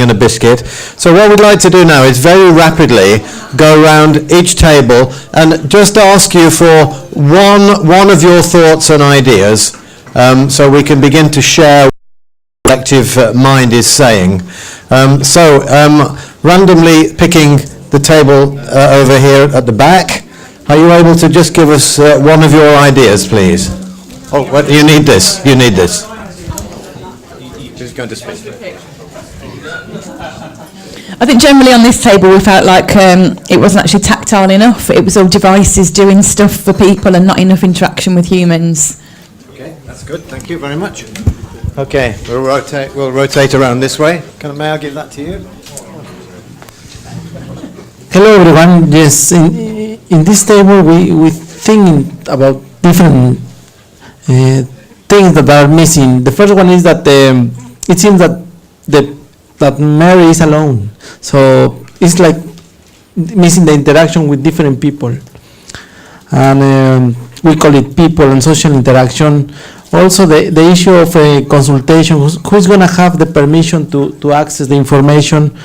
and a biscuit. So what we'd like to do now is very rapidly go around each table and just ask you for one of your thoughts and ideas, so we can begin to share what the collective mind is saying. Randomly picking the table over here at the back, are you able to just give us one of your ideas, please? Oh, well, you need this. You need this. Who's going to speak? I think generally on this table we felt like it wasn't actually tactile enough. It was all devices doing stuff for people and not enough interaction with humans. Okay, that's good. Thank you very much. Okay, we'll rotate around this way. May I give that to you? Hello everyone. Yes, in this table we think about different things that are missing. The first one is that it seems that Mary is alone, so it's like missing the interaction with different people, and we call it people and social interaction. Also the issue of consultation, who's going to have the permission to access the information,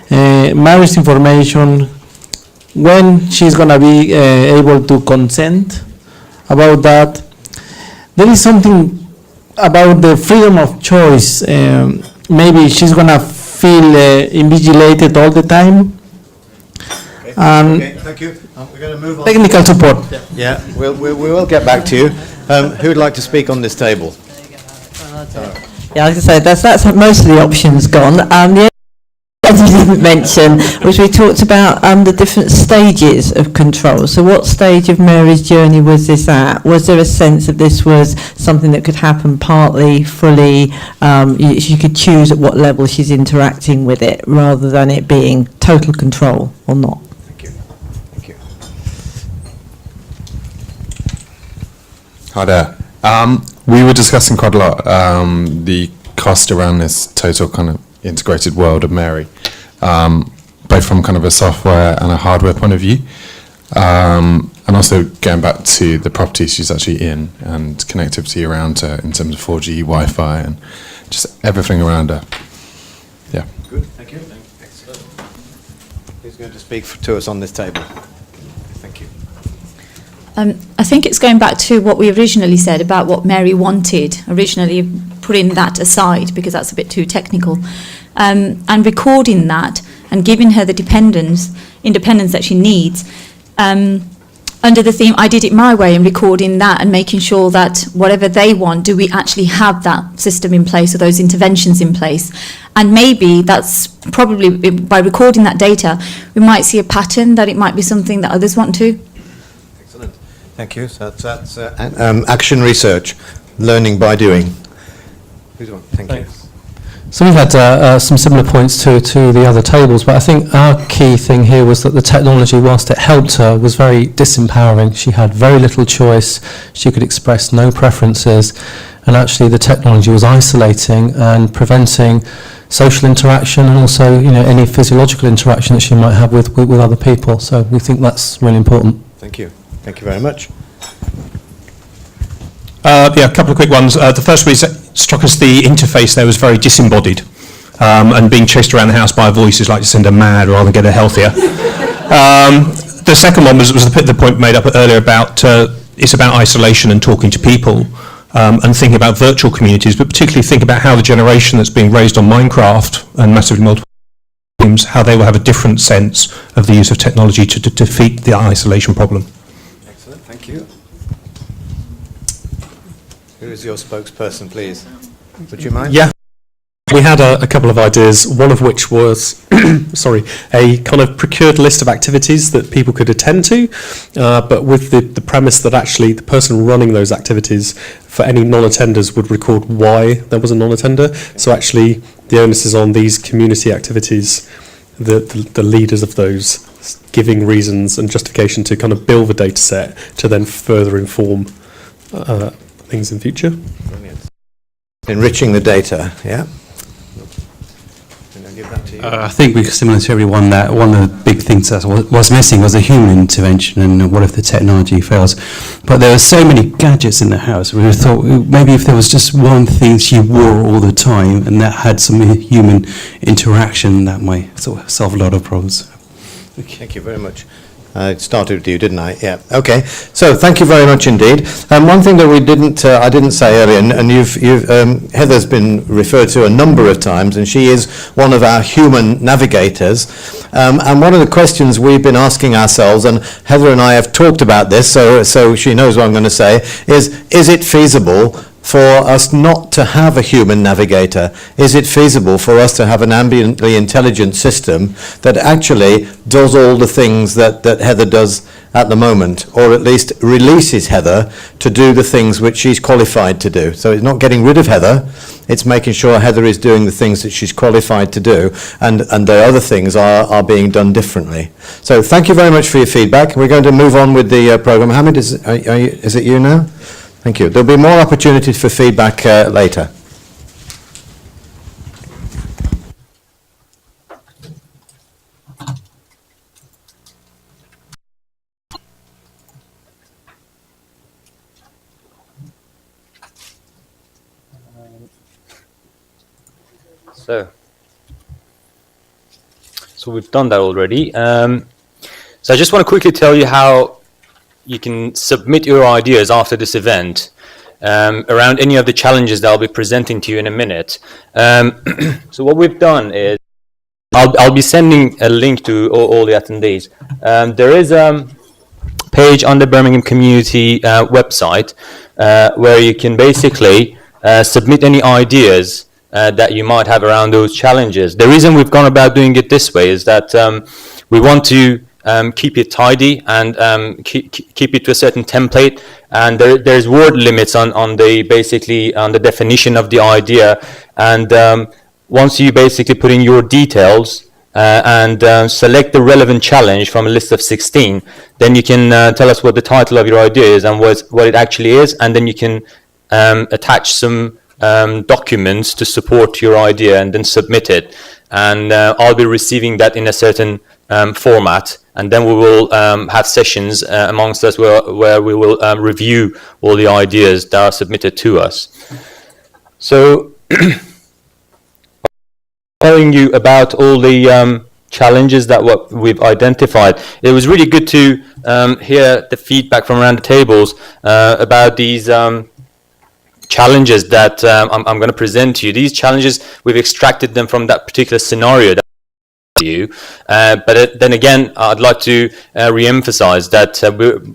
Mary's information, when she's going to be able to consent about that. There is something about the freedom of choice. Maybe she's going to feel invigilated all the time. Okay, thank you. We're going to move on. Technical support. Yeah, we will get back to you. Who'd like to speak on this table? Yeah, I was going to say, that's most of the options gone. The only thing you didn't mention was we talked about the different stages of control. So what stage of Mary's journey was this at? Was there a sense that this was something that could happen partly, fully? She could choose at what level she's interacting with it, rather than it being total control or not. Thank you. Thank you. Hi there. We were discussing quite a lot the cost around this total kind of integrated world of Mary, both from kind of a software and a hardware point of view, and also going back to the properties she's actually in and connectivity around her in terms of 4G, Wi-Fi, and just everything around her. Yeah. Good, thank you. Excellent. Who's going to speak to us on this table? Thank you. I think it's going back to what we originally said about what Mary wanted, originally putting that aside because that's a bit too technical, and recording that and giving her the independence that she needs, under the theme, I did it my way, and recording that and making sure that whatever they want, do we actually have that system in place or those interventions in place? And maybe that's probably, by recording that data, we might see a pattern that it might be something that others want to. Excellent. Thank you. So that's action research, learning by doing. Who's on? Thank you. So we've had some similar points to the other tables, but I think our key thing here was that the technology, whilst it helped her, was very disempowering. She had very little choice. She could express no preferences, and actually the technology was isolating and preventing social interaction and also, any physiological interaction that she might have with other people. So we think that's really important. Thank you. Thank you very much. A couple of quick ones. The first one struck us the interface there was very disembodied, and being chased around the house by a voice is like to send her mad rather than get her healthier. The second one was the point made up earlier about it's about isolation and talking to people, and thinking about virtual communities, but particularly think about how the generation that's being raised on Minecraft and massively multiple games, how they will have a different sense of the use of technology to defeat the isolation problem. Excellent, thank you. Who is your spokesperson, please? Would you mind? Yeah. We had a couple of ideas, one of which was, a kind of procured list of activities that people could attend to, but with the premise that actually the person running those activities for any non-attenders would record why there was a non-attender. So actually the onus is on these community activities, the leaders of those, giving reasons and justification to kind of build the data set to then further inform things in future. Brilliant. Enriching the data, yeah? I think we're similar to everyone that one of the big things that was missing was a human intervention, and what if the technology fails? But there were so many gadgets in the house. We thought maybe if there was just one thing she wore all the time and that had some human interaction, that might sort of solve a lot of problems. Thank you very much. I started with you, didn't I? Yeah. Okay. So thank you very much indeed. One thing that I didn't say earlier, and Heather's been referred to a number of times, and she is one of our human navigators. And one of the questions we've been asking ourselves, and Heather and I have talked about this, so she knows what I'm going to say, is it feasible for us not to have a human navigator? Is it feasible for us to have an ambiently intelligent system that actually does all the things that Heather does at the moment, or at least releases Heather to do the things which she's qualified to do? So it's not getting rid of Heather, it's making sure Heather is doing the things that she's qualified to do, and the other things are being done differently. So thank you very much for your feedback. We're going to move on with the programme. Hamid, is it you now? Thank you. There'll be more opportunities for feedback later. So we've done that already. So I just want to quickly tell you how you can submit your ideas after this event around any of the challenges that I'll be presenting to you in a minute. So what we've done is, I'll be sending a link to all the attendees. There is a page on the Birmingham community website where you can basically submit any ideas that you might have around those challenges. The reason we've gone about doing it this way is that we want to keep it tidy and keep it to a certain template, and there's word limits on the definition of the idea, and once you basically put in your details and select the relevant challenge from a list of 16, then you can tell us what the title of your idea is and what it actually is, and then you can attach some documents to support your idea and then submit it, and I'll be receiving that in a certain format, and then we will have sessions amongst us where we will review all the ideas that are submitted to us. So telling you about all the challenges that we've identified, it was really good to hear the feedback from around the tables about these challenges that I'm going to present to you. These challenges, we've extracted them from that particular scenario that you, but then again, I'd like to re-emphasize that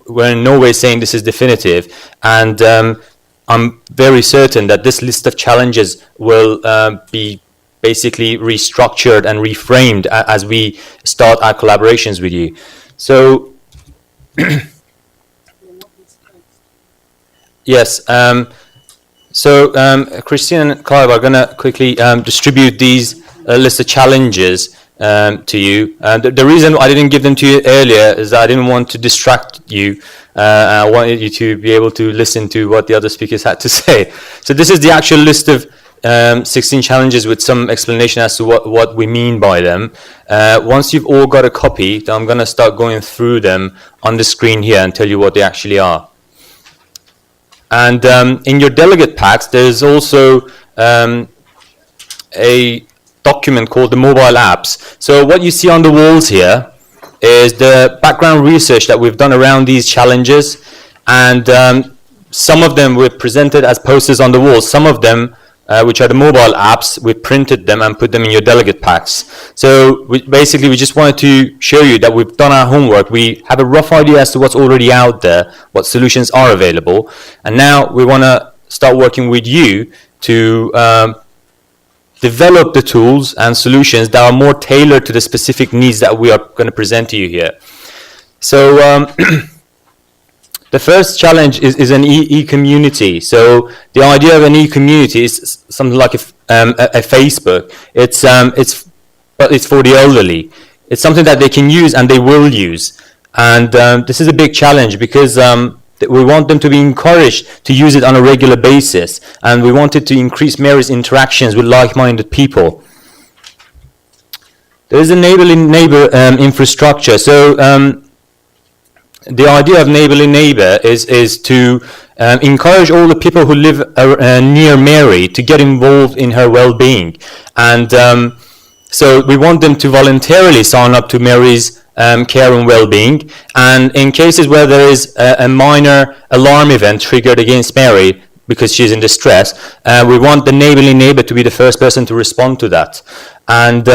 we're in no way saying this is definitive, and I'm very certain that this list of challenges will be basically restructured and reframed as we start our collaborations with you. So yes, so Christine and Clive are going to quickly distribute these list of challenges to you. The reason I didn't give them to you earlier is that I didn't want to distract you. I wanted you to be able to listen to what the other speakers had to say. So this is the actual list of 16 challenges with some explanation as to what we mean by them. Once you've all got a copy, then I'm going to start going through them on the screen here and tell you what they actually are. And in your delegate packs, there's also a document called the mobile apps. So what you see on the walls here is the background research that we've done around these challenges, and some of them were presented as posters on the walls. Some of them, which are the mobile apps, we printed them and put them in your delegate packs. So we just wanted to show you that we've done our homework. We have a rough idea as to what's already out there, what solutions are available, and now we want to start working with you to develop the tools and solutions that are more tailored to the specific needs that we are going to present to you here. So the first challenge is an e-community. So the idea of an e-community is something like a Facebook. But it's for the elderly. It's something that they can use and they will use. And this is a big challenge because we want them to be encouraged to use it on a regular basis, and we wanted to increase Mary's interactions with like-minded people. There is a neighbourly neighbour infrastructure. So the idea of neighbourly neighbour is to encourage all the people who live near Mary to get involved in her well-being. And so we want them to voluntarily sign up to Mary's care and well-being. And in cases where there is a minor alarm event triggered against Mary because she's in distress, we want the neighbourly neighbour to be the first person to respond to that. And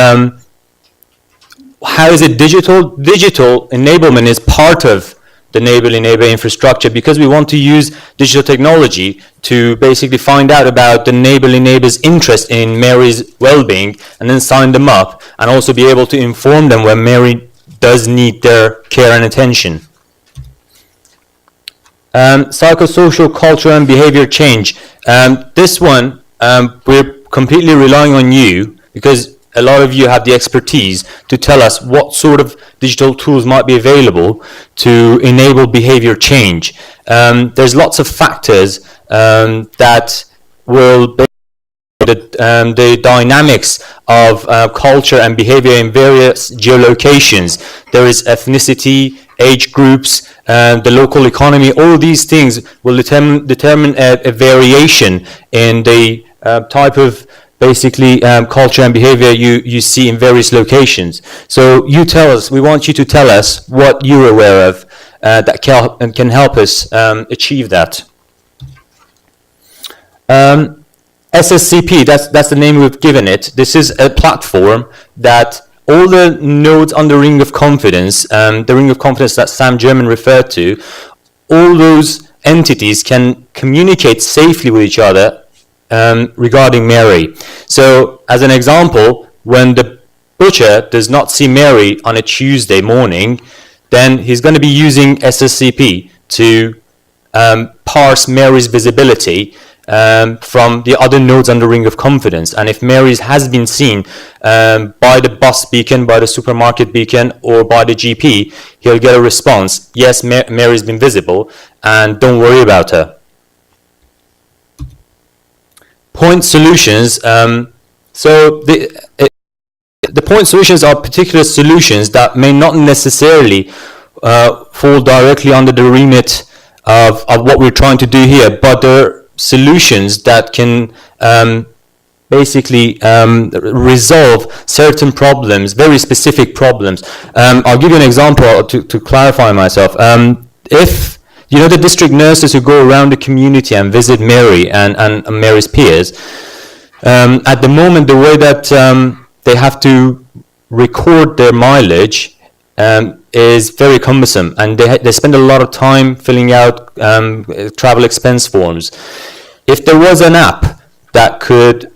how is it digital? Digital enablement is part of the neighbourly neighbour infrastructure, because we want to use digital technology to basically find out about the neighbourly neighbour's interest in Mary's well-being and then sign them up, and also be able to inform them when Mary does need their care and attention. Psychosocial culture and behaviour change. This one, we're completely relying on you, because a lot of you have the expertise to tell us what sort of digital tools might be available to enable behavior change. There's lots of factors that will the dynamics of culture and behavior in various geolocations. There is ethnicity, age groups, the local economy. All these things will determine a variation in the type of basically culture and behavior you see in various locations. So you tell us, we want you to tell us what you're aware of that can help us achieve that. SSCP, that's the name we've given it. This is a platform that all the nodes on the ring of confidence, the ring of confidence that Sam German referred to, all those entities can communicate safely with each other regarding Mary. So, as an example, when the butcher does not see Mary on a Tuesday morning, then he's going to be using SSCP to parse Mary's visibility from the other nodes on the ring of confidence. And if Mary has been seen by the bus beacon, by the supermarket beacon, or by the GP, he'll get a response, yes, Mary's been visible, and don't worry about her. Point solutions. So the point solutions are particular solutions that may not necessarily fall directly under the remit of what we're trying to do here, but they're solutions that can basically resolve certain problems, very specific problems. I'll give you an example to clarify myself. If you know the district nurses who go around the community and visit Mary and Mary's peers, at the moment the way that they have to record their mileage is very cumbersome, and they spend a lot of time filling out travel expense forms. If there was an app that could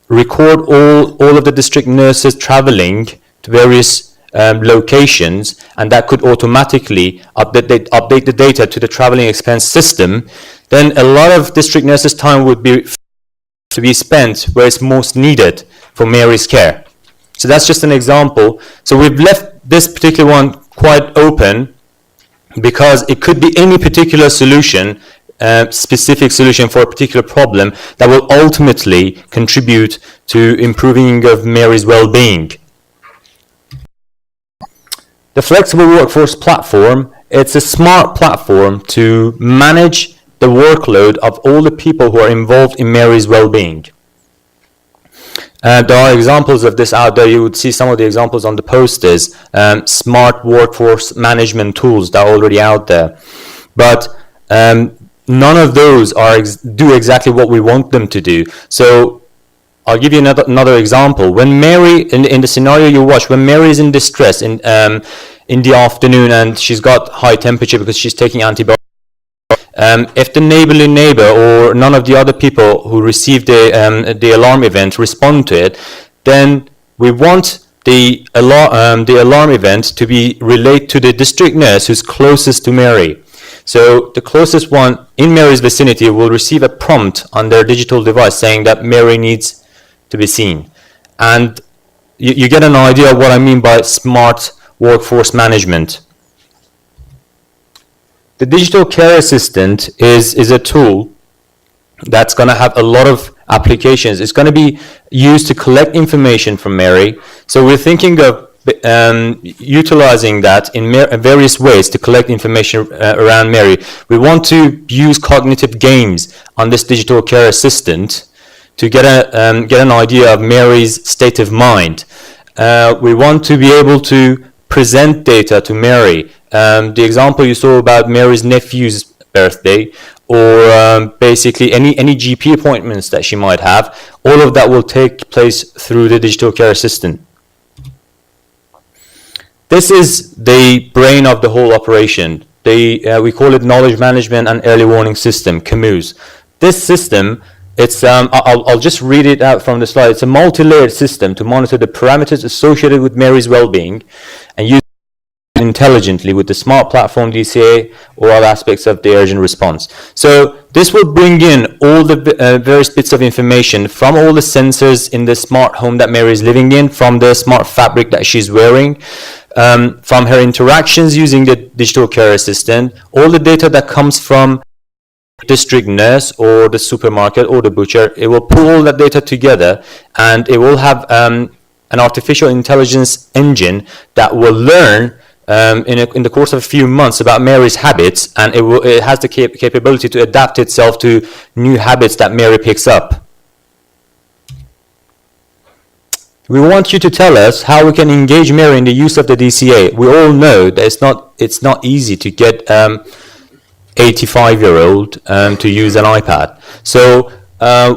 record all of the district nurses traveling to various locations, and that could automatically update the data to the traveling expense system, then a lot of district nurses' time would be to be spent where it's most needed for Mary's care. So that's just an example. So we've left this particular one quite open, because it could be any particular solution, specific solution for a particular problem that will ultimately contribute to improving of Mary's well-being. The Flexible Workforce Platform, it's a smart platform to manage the workload of all the people who are involved in Mary's well-being. There are examples of this out there. You would see some of the examples on the posters, smart workforce management tools that are already out there. But none of those do exactly what we want them to do. So I'll give you another example. When Mary, in the scenario you watch, when Mary is in distress in the afternoon and she's got high temperature because she's taking antibiotics, if the neighbourly neighbour or none of the other people who received the alarm event respond to it, then we want the alarm event to be relayed to the district nurse who's closest to Mary. So the closest one in Mary's vicinity will receive a prompt on their digital device saying that Mary needs to be seen. And you get an idea of what I mean by smart workforce management. The digital care assistant is a tool that's going to have a lot of applications. It's going to be used to collect information from Mary. So we're thinking of utilizing that in various ways to collect information around Mary. We want to use cognitive games on this digital care assistant to get an idea of Mary's state of mind. We want to be able to present data to Mary. The example you saw about Mary's nephew's birthday, or basically any GP appointments that she might have, all of that will take place through the digital care assistant. This is the brain of the whole operation. We call it Knowledge Management and Early Warning System, KMEWS. This system, it's I'll just read it out from the slide. It's a multi-layered system to monitor the parameters associated with Mary's well-being and use it intelligently with the smart platform DCA or other aspects of the urgent response. So this will bring in all the various bits of information from all the sensors in the smart home that Mary is living in, from the smart fabric that she's wearing, from her interactions using the digital care assistant, all the data that comes from district nurse or the supermarket or the butcher. It will pull all that data together, and it will have an artificial intelligence engine that will learn in the course of a few months about Mary's habits, and it has the capability to adapt itself to new habits that Mary picks up. We want you to tell us how we can engage Mary in the use of the DCA. We all know that it's not easy to get 85-year-old to use an iPad. So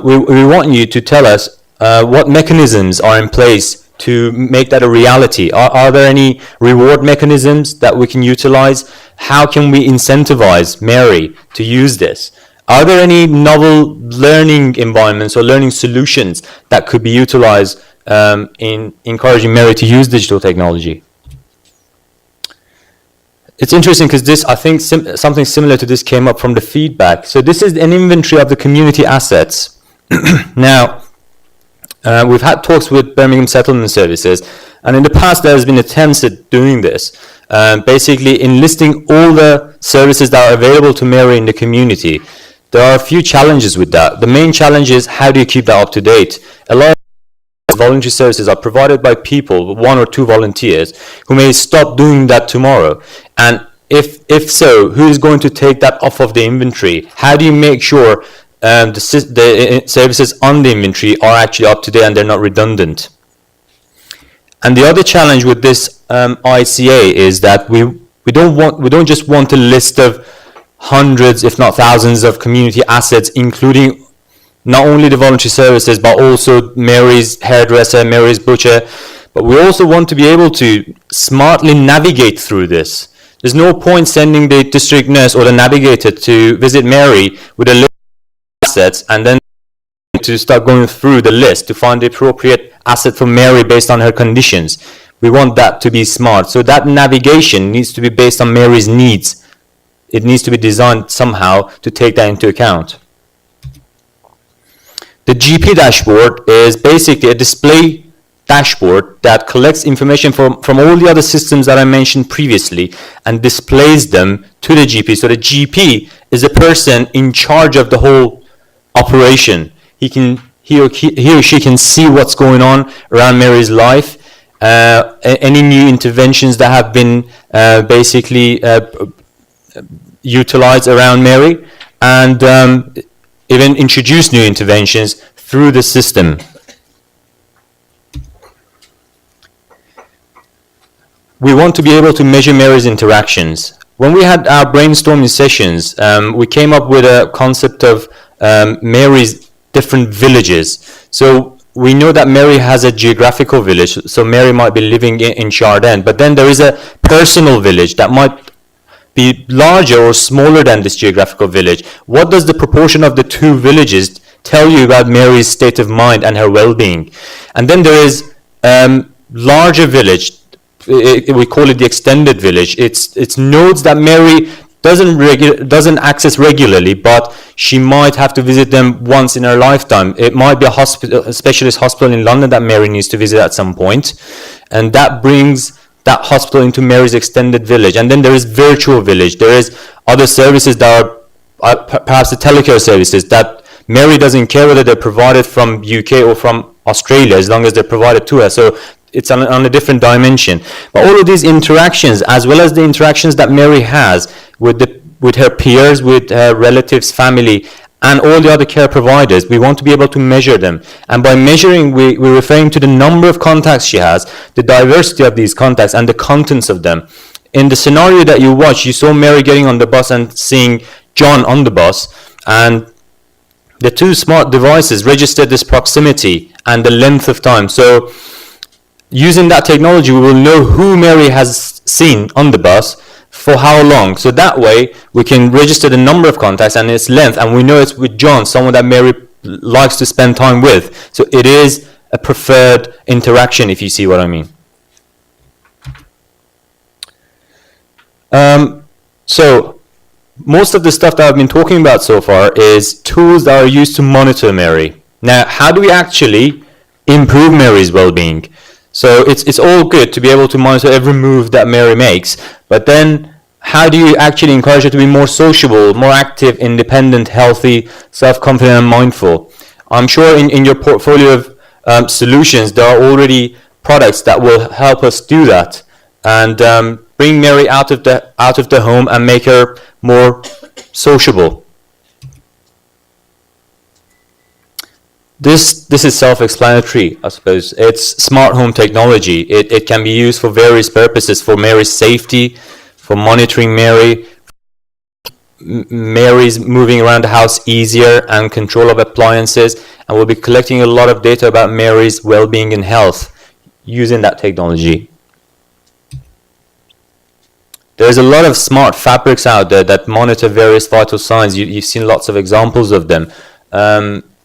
we want you to tell us what mechanisms are in place to make that a reality. Are there any reward mechanisms that we can utilize? How can we incentivize Mary to use this? Are there any novel learning environments or learning solutions that could be utilized in encouraging Mary to use digital technology? It's interesting because this, I think something similar to this came up from the feedback. So this is an inventory of the community assets. Now, we've had talks with Birmingham Settlement Services, and in the past there has been attempts at doing this, basically enlisting all the services that are available to Mary in the community. There are a few challenges with that. The main challenge is, how do you keep that up to date? A lot of voluntary services are provided by people, 1 or 2 volunteers, who may stop doing that tomorrow. And if so, who is going to take that off of the inventory? How do you make sure the services on the inventory are actually up to date and they're not redundant? And the other challenge with this ICA is that we don't just want a list of hundreds, if not thousands, of community assets, including not only the voluntary services, but also Mary's hairdresser, Mary's butcher. But we also want to be able to smartly navigate through this. There's no point sending the district nurse or the navigator to visit Mary with a list of assets and then to start going through the list to find the appropriate asset for Mary based on her conditions. We want that to be smart. So that navigation needs to be based on Mary's needs. It needs to be designed somehow to take that into account. The GP dashboard is basically a display dashboard that collects information from all the other systems that I mentioned previously and displays them to the GP. So the GP is a person in charge of the whole operation. He or she can see what's going on around Mary's life, any new interventions that have been basically utilized around Mary, and even introduce new interventions through the system. We want to be able to measure Mary's interactions. When we had our brainstorming sessions, we came up with a concept of Mary's different villages. So we know that Mary has a geographical village, so Mary might be living in Chardin, but then there is a personal village that might be larger or smaller than this geographical village. What does the proportion of the two villages tell you about Mary's state of mind and her well-being? And then there is larger village. We call it the extended village. It's nodes that Mary doesn't access regularly, but she might have to visit them once in her lifetime. It might be a specialist hospital in London that Mary needs to visit at some point, and that brings that hospital into Mary's extended village. And then there is virtual village. There is other services that are perhaps the telecare services that Mary doesn't care whether they're provided from UK or from Australia, as long as they're provided to her. So it's on a different dimension. But all of these interactions, as well as the interactions that Mary has with her peers, with her relatives, family, and all the other care providers, we want to be able to measure them. And by measuring, we're referring to the number of contacts she has, the diversity of these contacts, and the contents of them. In the scenario that you watched, you saw Mary getting on the bus and seeing John on the bus, and the two smart devices registered this proximity and the length of time. So using that technology, we will know who Mary has seen on the bus for how long. So that way we can register the number of contacts and its length, and we know it's with John, someone that Mary likes to spend time with. So it is a preferred interaction, if you see what I mean. So most of the stuff that I've been talking about so far is tools that are used to monitor Mary. Now, how do we actually improve Mary's well-being? So it's all good to be able to monitor every move that Mary makes, but then how do you actually encourage her to be more sociable, more active, independent, healthy, self-confident, and mindful? I'm sure in your portfolio of solutions, there are already products that will help us do that, and bring Mary out of the home and make her more sociable. This is self-explanatory, I suppose. It's smart home technology. It can be used for various purposes, for Mary's safety, for monitoring Mary's moving around the house easier, and control of appliances. And we'll be collecting a lot of data about Mary's well-being and health using that technology. There's a lot of smart fabrics out there that monitor various vital signs. You've seen lots of examples of them.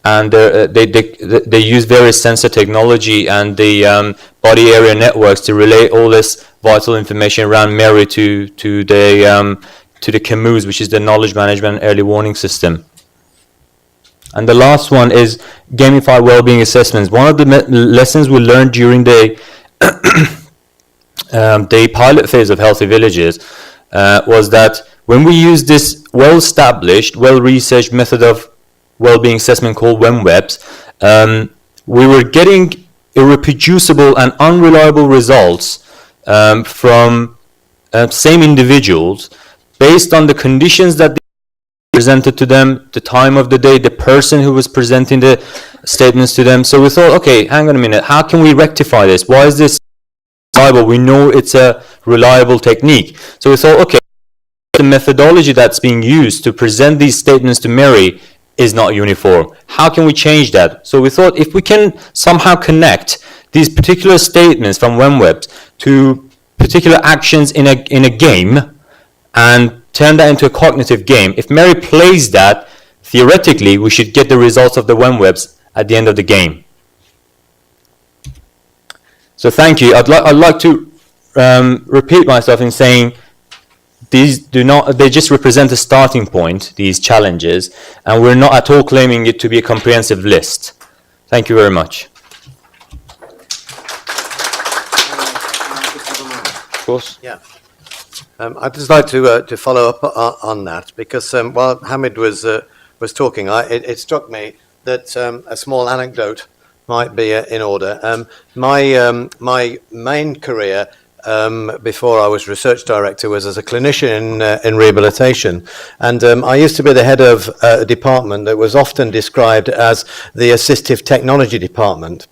And they use various sensor technology and the body area networks to relay all this vital information around Mary to the KMEWS, which is the Knowledge Management and Early Warning System. And the last one is Gamified Wellbeing Assessments. One of the lessons we learned during the pilot phase of Healthy Villages was that when we use this well-established, well-researched method of well-being assessment called WMWEBs, we were getting irreproducible and unreliable results from same individuals based on the conditions that they presented to them, the time of the day, the person who was presenting the statements to them. So we thought, okay, hang on a minute, how can we rectify this? Why is this reliable? We know it's a reliable technique. So we thought, okay, the methodology that's being used to present these statements to Mary is not uniform. How can we change that? So we thought if we can somehow connect these particular statements from WMWEBs to particular actions in a game and turn that into a cognitive game, if Mary plays that, theoretically we should get the results of the WMWEBs at the end of the game. So thank you. I'd like to repeat myself in saying they just represent a starting point, these challenges, and we're not at all claiming it to be a comprehensive list. Thank you very much. Of course. Yeah. I'd just like to follow up on that, because while Hamid was talking, it struck me that a small anecdote might be in order. My main career before I was research director was as a clinician in rehabilitation, and I used to be the head of a department that was often described as the assistive technology department.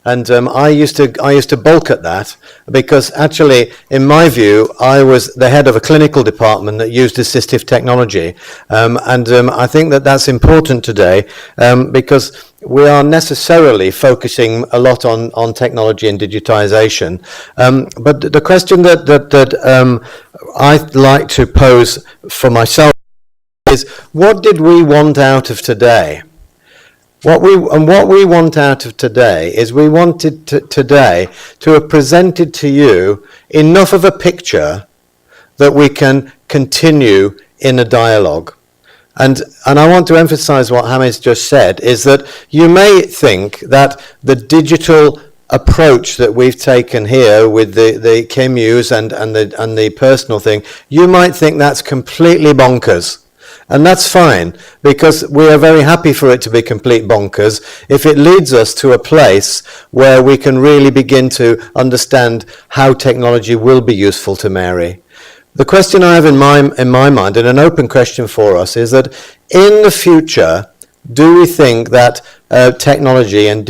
And I used to balk at that, because actually, in my view, I was the head of a clinical department that used assistive technology. And I think that that's important today, because we are necessarily focusing a lot on technology and digitization. But the question that I'd like to pose for myself is, what did we want out of today? What we want out of today is we wanted today to have presented to you enough of a picture that we can continue in a dialogue. And I want to emphasize what Hamid's just said, is that you may think that the digital approach that we've taken here with the KMEWS and the personal thing, you might think that's completely bonkers. And that's fine, because we are very happy for it to be complete bonkers if it leads us to a place where we can really begin to understand how technology will be useful to Mary. The question I have in my mind, and an open question for us, is that in the future, do we think that technology and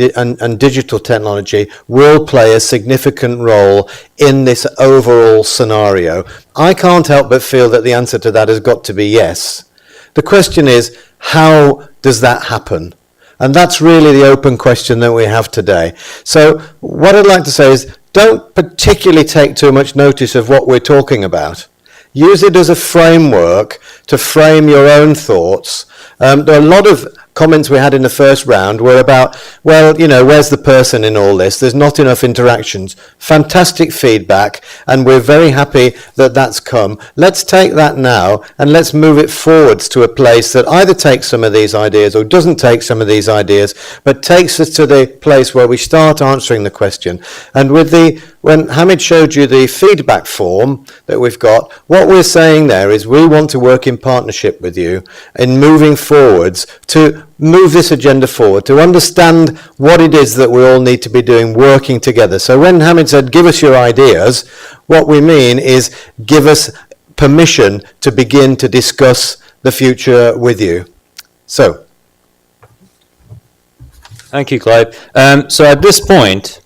digital technology will play a significant role in this overall scenario? I can't help but feel that the answer to that has got to be yes. The question is, how does that happen? And that's really the open question that we have today. So what I'd like to say is, don't particularly take too much notice of what we're talking about. Use it as a framework to frame your own thoughts. There are a lot of comments we had in the first round were about, well, you know, where's the person in all this? There's not enough interactions. Fantastic feedback, and we're very happy that that's come. Let's take that now and let's move it forwards to a place that either takes some of these ideas or doesn't take some of these ideas, but takes us to the place where we start answering the question. And when Hamid showed you the feedback form that we've got, what we're saying there is we want to work in partnership with you in moving forwards to move this agenda forward, to understand what it is that we all need to be doing, working together. So when Hamid said, give us your ideas, what we mean is give us permission to begin to discuss the future with you. So. Thank you, Clive. So at this point,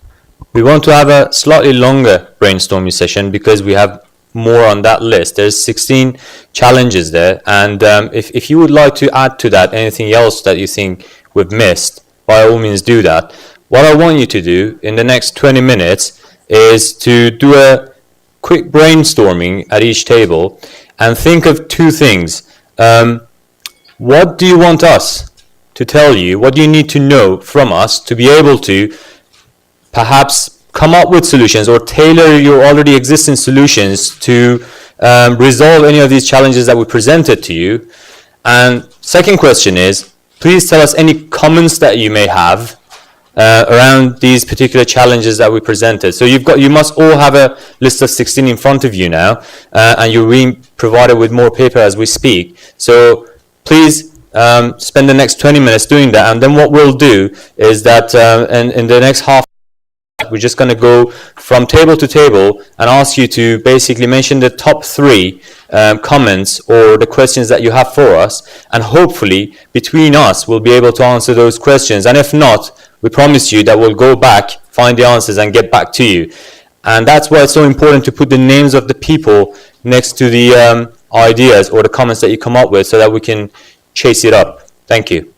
we want to have a slightly longer brainstorming session because we have more on that list. There's 16 challenges there, and if you would like to add to that anything else that you think we've missed, by all means do that. What I want you to do in the next 20 minutes is to do a quick brainstorming at each table and think of two things. What do you want us to tell you? What do you need to know from us to be able to perhaps come up with solutions or tailor your already existing solutions to resolve any of these challenges that we presented to you? And second question is, please tell us any comments that you may have around these particular challenges that we presented. So you must all have a list of 16 in front of you now, and you're being provided with more paper as we speak. So please spend the next 20 minutes doing that, and then what we'll do is that in the next half, we're just going to go from table to table and ask you to basically mention the top 3 comments or the questions that you have for us, and hopefully between us we'll be able to answer those questions, and if not, we promise you that we'll go back, find the answers and get back to you. And that's why it's so important to put the names of the people next to the ideas or the comments that you come up with so that we can chase it up. Thank you.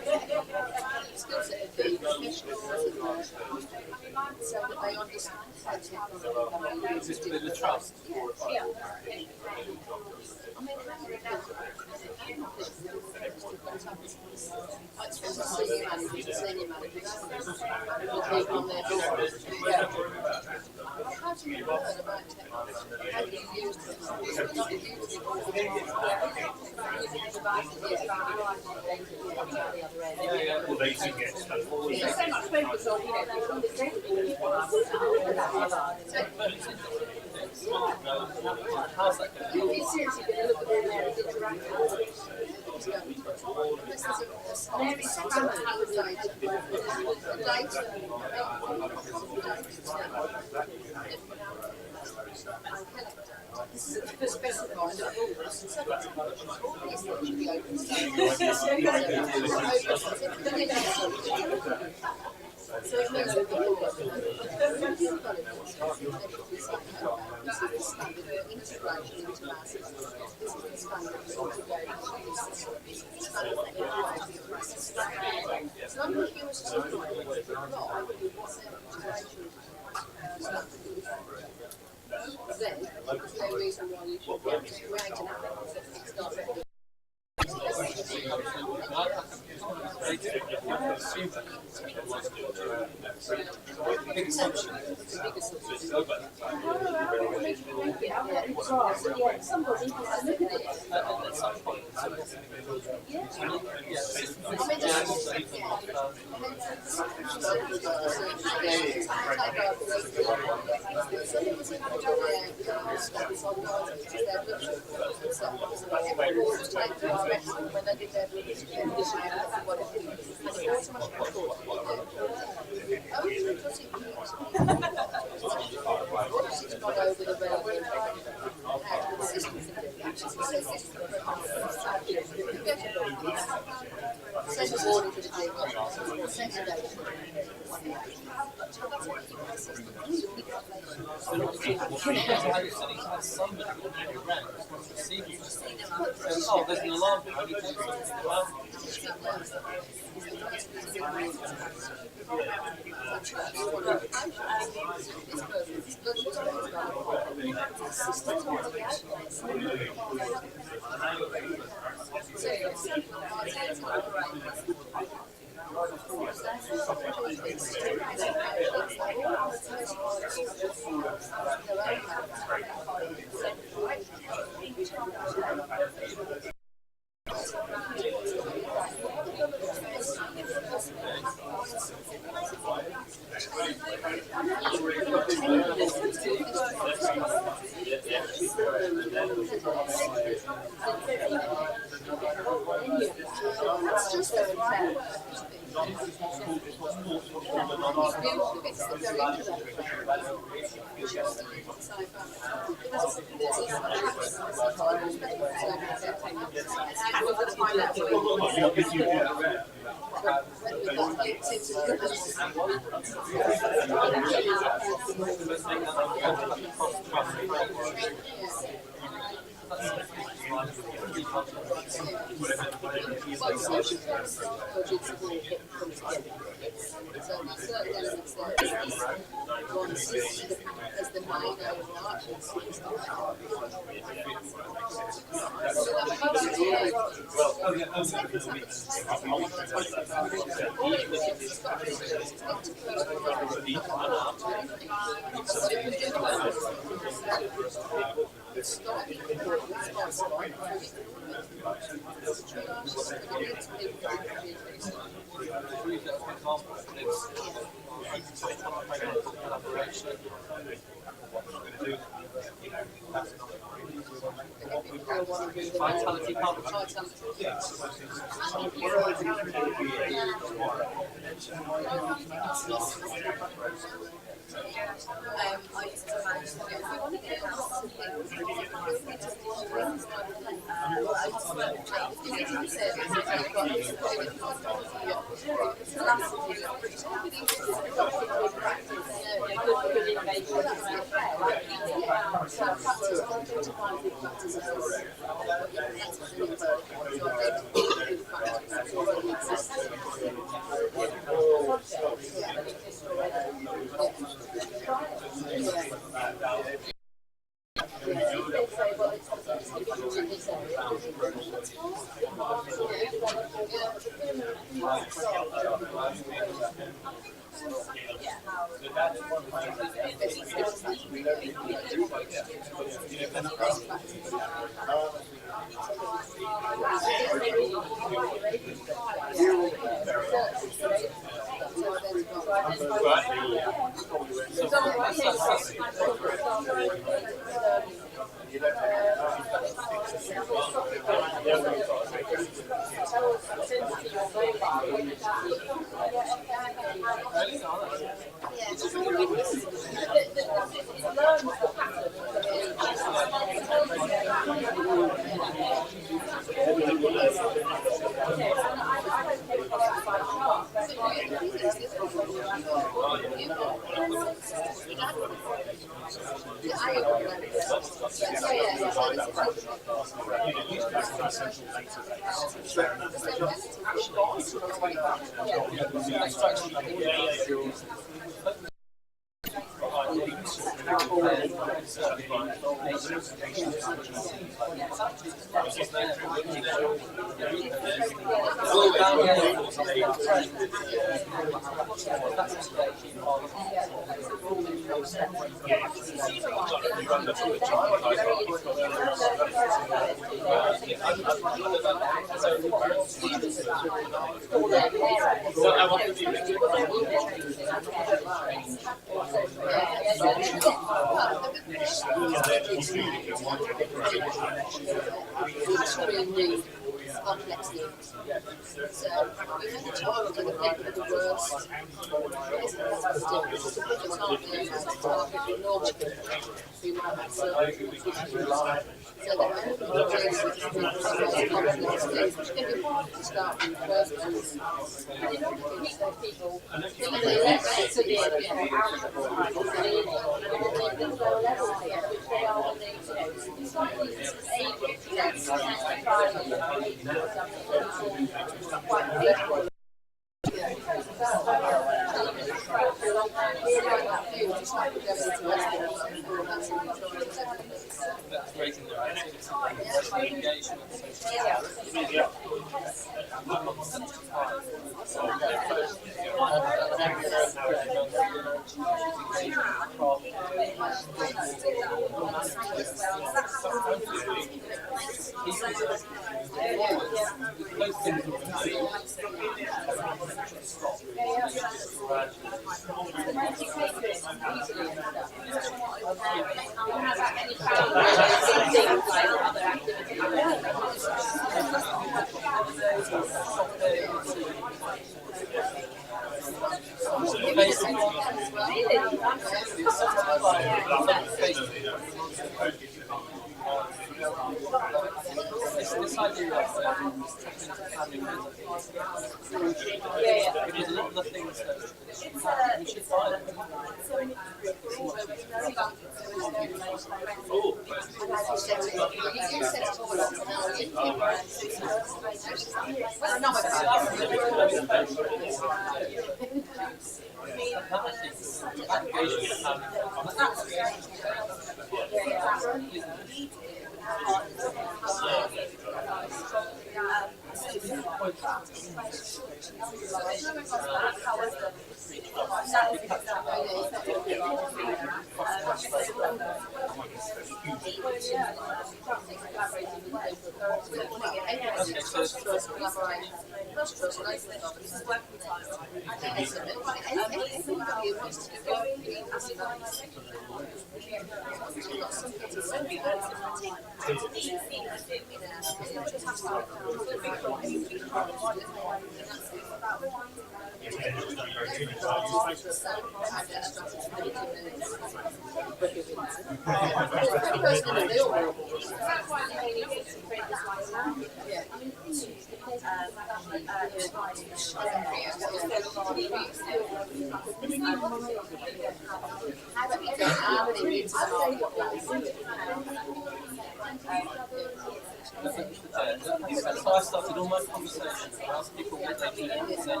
So I started all my conversations and asked people what they do and then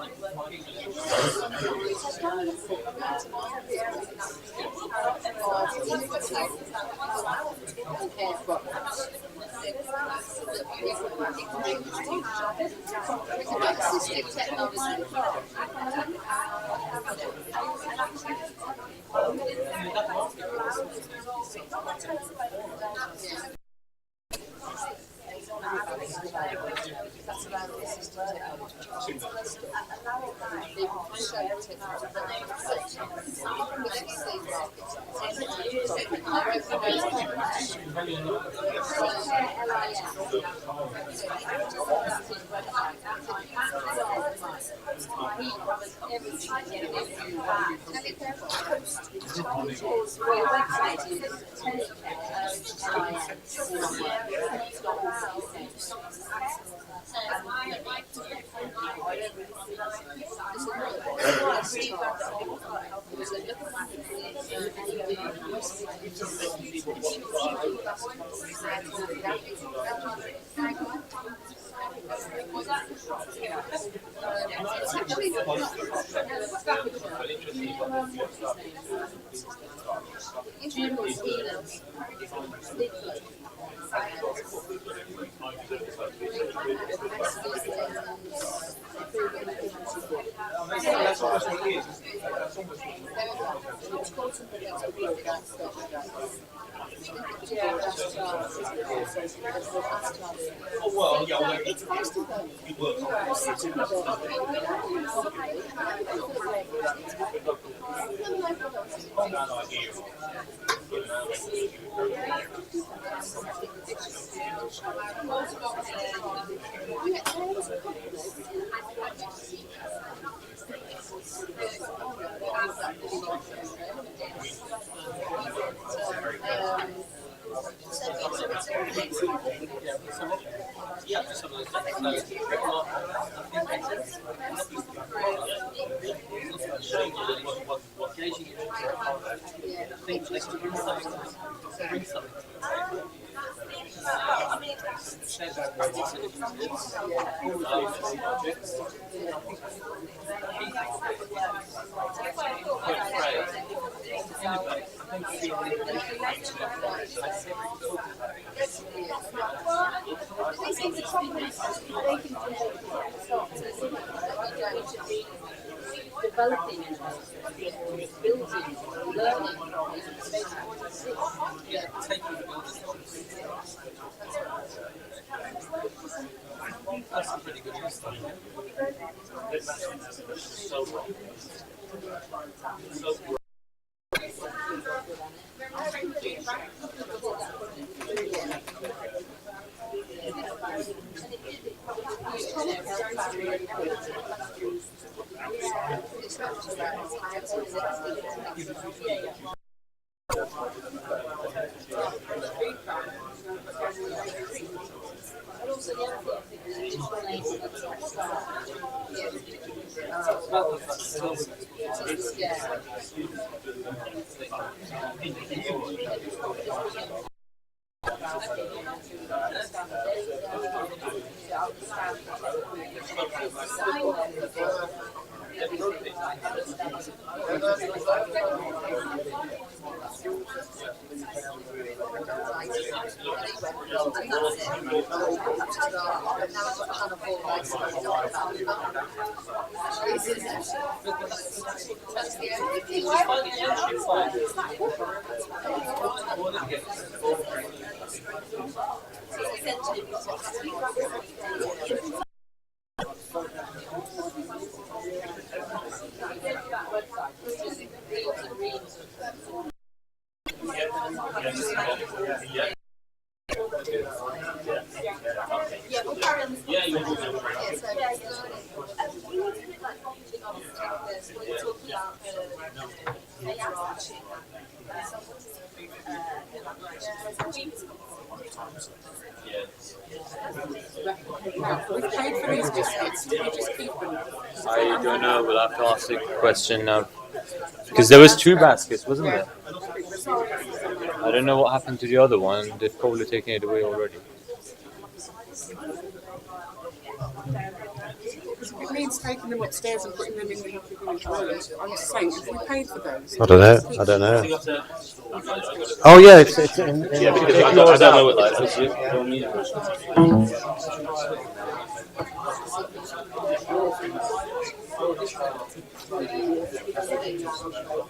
developing and building, learning, taking the that's a pretty good list. I don't know. We'll have to ask the question now. Because there was 2 baskets, wasn't there? I don't know what happened to the other one. They've probably taken it away already. It means taking them upstairs and putting them in the Healthy Village road. I'm just saying, if we paid for those... I don't know. Oh, yeah, it's in yeah, because I don't know what that is. You don't need it.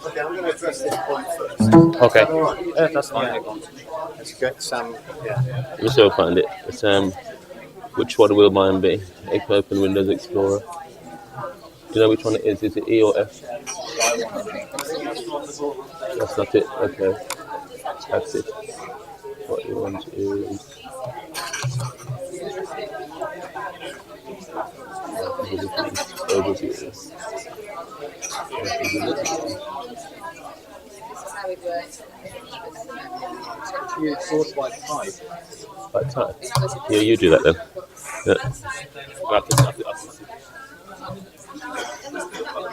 Okay, I'm going to address this point first. Okay. Yeah, that's fine. Let's get Sam. Yeah. Let me see if I find it. It's which one will mine be? Open Windows Explorer. Do you know which one it is? Is it E or F? That's not it. Okay. That's it. What you want is overview. You sort by type. By type? Yeah, you do that then. Yeah.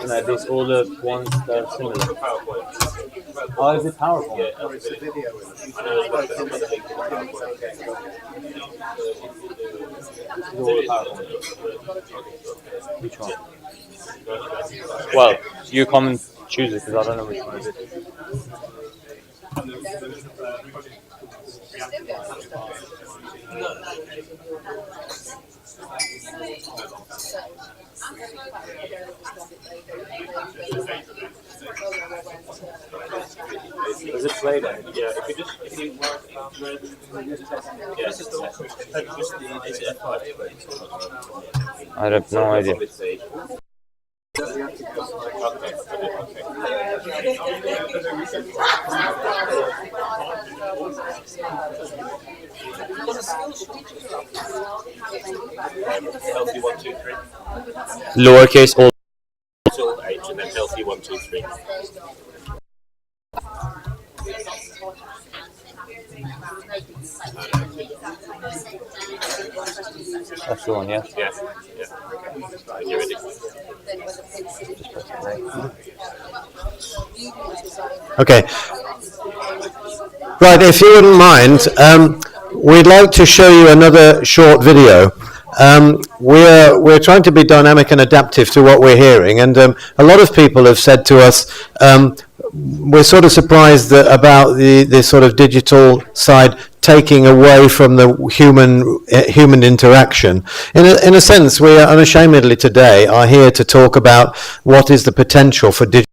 No, there's all the ones that are similar. Oh, is it PowerPoint? Yeah, it's a video. Which one? Well, you come and choose it because I don't know which one it is. Does it play then? Yeah, if you work around the I have no idea. Healthy 1, 2, 3. Lowercase all. Till H and then healthy 1, 2, 3. That's the one, yeah? Yeah. Yeah. Right, you're ready. Okay. Right, if you wouldn't mind, we'd like to show you another short video. We're trying to be dynamic and adaptive to what we're hearing, and a lot of people have said to us, we're sort of surprised about the sort of digital side taking away from the human interaction. In a sense, we are unashamedly today are here to talk about what is the potential for digital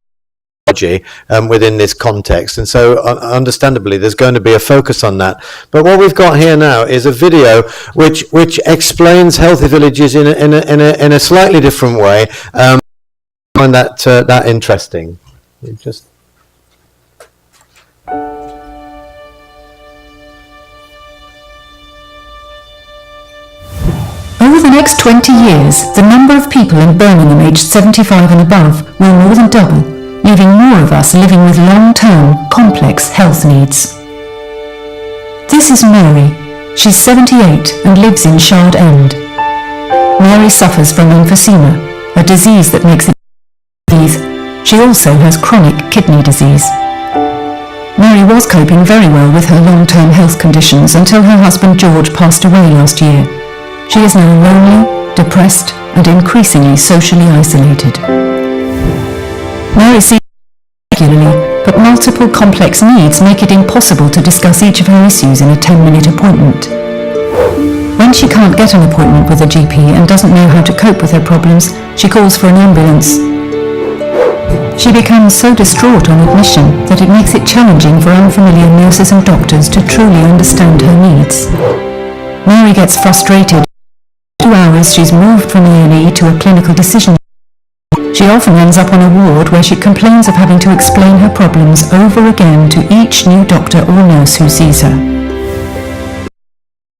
technology within this context, and so understandably there's going to be a focus on that. But what we've got here now is a video which explains healthy villages in a slightly different way. I find that interesting. Just over the next 20 years, the number of people in Birmingham aged 75 and above will more than double, leaving more of us living with long-term, complex health needs. This is Mary. She's 78 and lives in Shard End. Mary suffers from emphysema, a disease that makes it breathe. She also has chronic kidney disease. Mary was coping very well with her long-term health conditions until her husband George passed away last year. She is now lonely, depressed, and increasingly socially isolated. Mary sees regularly, but multiple complex needs make it impossible to discuss each of her issues in a 10-minute appointment. When she can't get an appointment with a GP and doesn't know how to cope with her problems, she calls for an ambulance. She becomes so distraught on admission that it makes it challenging for unfamiliar nurses and doctors to truly understand her needs. Mary gets frustrated. 2 hours she's moved from A&E to a clinical decision. She often ends up on a ward where she complains of having to explain her problems over again to each new doctor or nurse who sees her.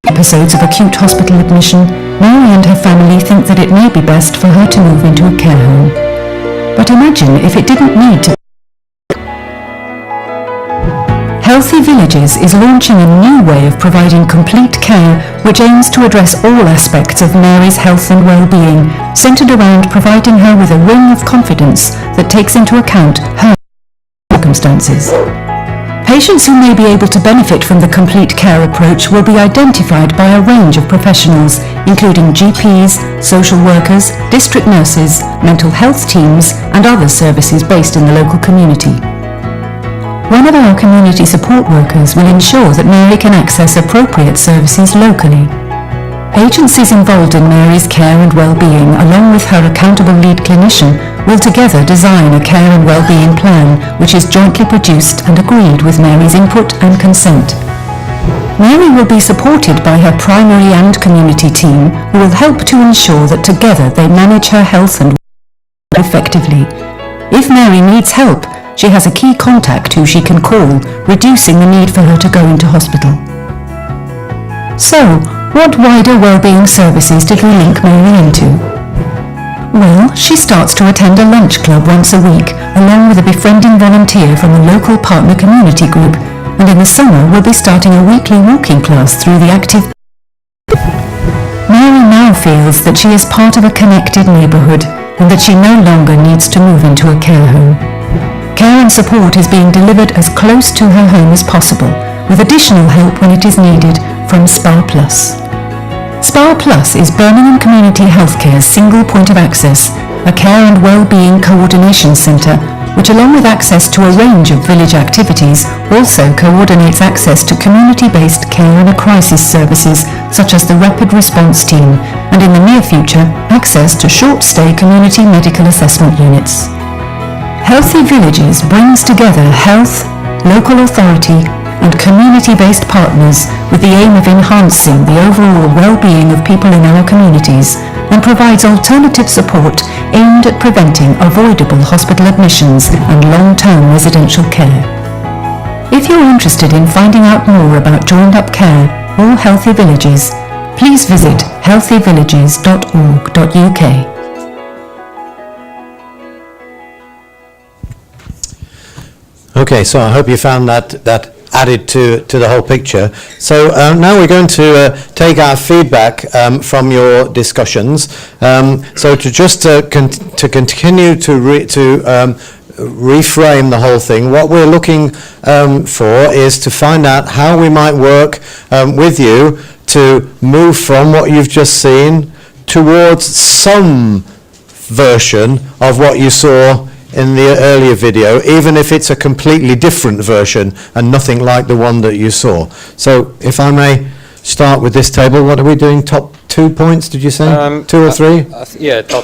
Episodes of acute hospital admission, Mary and her family think that it may be best for her to move into a care home. But imagine if it didn't need to. Healthy Villages is launching a new way of providing complete care which aims to address all aspects of Mary's health and well-being, centred around providing her with a ring of confidence that takes into account her circumstances. Patients who may be able to benefit from the complete care approach will be identified by a range of professionals, including GPs, social workers, district nurses, mental health teams, and other services based in the local community. One of our community support workers will ensure that Mary can access appropriate services locally. Agencies involved in Mary's care and well-being, along with her accountable lead clinician, will together design a care and well-being plan which is jointly produced and agreed with Mary's input and consent. Mary will be supported by her primary and community team who will help to ensure that together they manage her health and well-being effectively. If Mary needs help, she has a key contact who she can call, reducing the need for her to go into hospital. So, what wider wellbeing services did we link Mary into? Well, she starts to attend a lunch club once a week, along with a befriending volunteer from a local partner community group, and in the summer will be starting a weekly walking class through the active. Mary now feels that she is part of a connected neighbourhood, and that she no longer needs to move into a care home. Care and support is being delivered as close to her home as possible, with additional help when it is needed from SPA Plus. SPA Plus is Birmingham Community Healthcare's single point of access, a care and well-being coordination centre, which along with access to a range of village activities, also coordinates access to community-based care and crisis services, such as the Rapid Response Team, and in the near future, access to short-stay community medical assessment units. Healthy Villages brings together health, local authority and community-based partners with the aim of enhancing the overall well-being of people in our communities and provides alternative support aimed at preventing avoidable hospital admissions and long-term residential care. If you're interested in finding out more about joined-up care or Healthy Villages, please visit healthyvillages.org.uk. Okay, so I hope you found that added to the whole picture. So now we're going to take our feedback from your discussions. So to just continue to reframe the whole thing, what we're looking for is to find out how we might work with you to move from what you've just seen towards some version of what you saw in the earlier video, even if it's a completely different version and nothing like the one that you saw. So if I may start with this table, what are we doing? Top 2 points, did you say? 2 or 3? Yeah, top